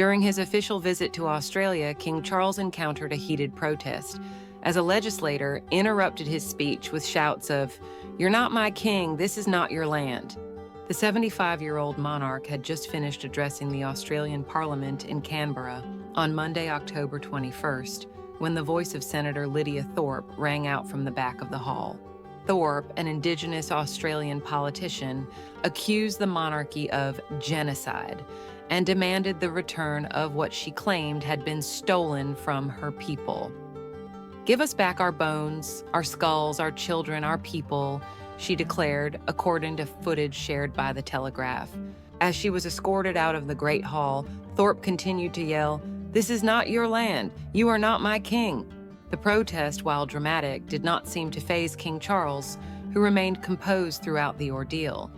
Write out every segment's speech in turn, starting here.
During his official visit to Australia, King Charles encountered a heated protest, as a legislator interrupted his speech with shouts of, "You're not my king, this is not your land." The 75-year-old monarch had just finished addressing the Australian Parliament in Canberra on Monday, October 21st, when the voice of Senator Lydia Thorpe rang out from the back of the hall. Thorpe, an Indigenous Australian politician, accused the monarchy of genocide and demanded the return of what she claimed had been stolen from her people. "Give us back our bones, our skulls, our children, our people," she declared, according to footage shared by the Telegraph. As she was escorted out of the Great Hall, Thorpe continued to yell, "This is not your land. You are not my king." The protest, while dramatic, did not seem to faze King Charles, who remained composed throughout the ordeal.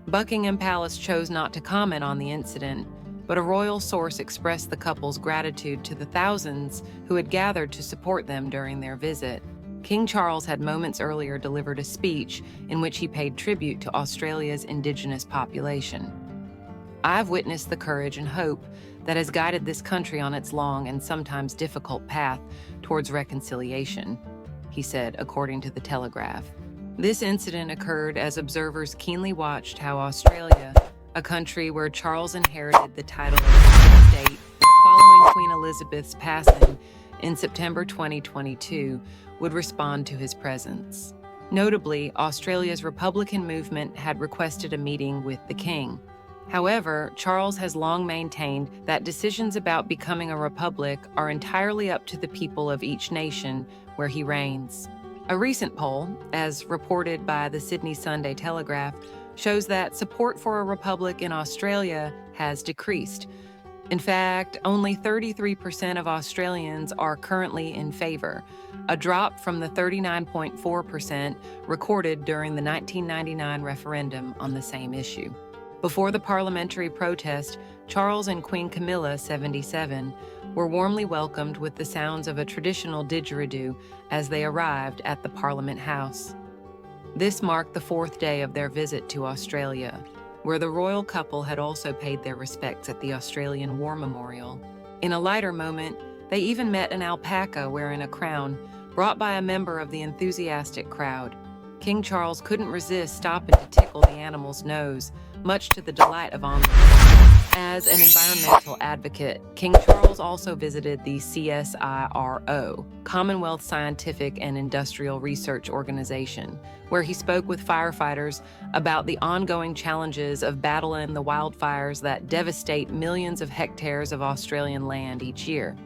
Buckingham Palace chose not to comment on the incident, but a royal source expressed the couple's gratitude to the thousands who had gathered to support them during their visit. King Charles had moments earlier delivered a speech in which he paid tribute to Australia's Indigenous population. "I've witnessed the courage and hope that has guided this country on its long and sometimes difficult path towards reconciliation," he said, according to the Telegraph. This incident occurred as observers keenly watched how Australia, a country where Charles inherited the title of state following Queen Elizabeth's passing in September 2022, would respond to his presence. Notably, Australia's Republican movement had requested a meeting with the king. However, Charles has long maintained that decisions about becoming a republic are entirely up to the people of each nation where he reigns. A recent poll, as reported by the Sydney Sunday Telegraph, shows that support for a republic in Australia has decreased. In fact, only 33% of Australians are currently in favor, a drop from the 39.4% recorded during the 1999 referendum on the same issue. Before the parliamentary protest, Charles and Queen Camilla, 77, were warmly welcomed with the sounds of a traditional didgeridoo as they arrived at the Parliament House. This marked the fourth day of their visit to Australia, where the royal couple had also paid their respects at the Australian War Memorial. In a lighter moment, they even met an alpaca wearing a crown, brought by a member of the enthusiastic crowd. King Charles couldn't resist stopping to tickle the animal's nose, much to the delight of onlookers. As an environmental advocate, King Charles also visited the CSIRO, Commonwealth Scientific and Industrial Research Organization, where he spoke with firefighters about the ongoing challenges of battling the wildfires that devastate millions of hectares of Australian land each year.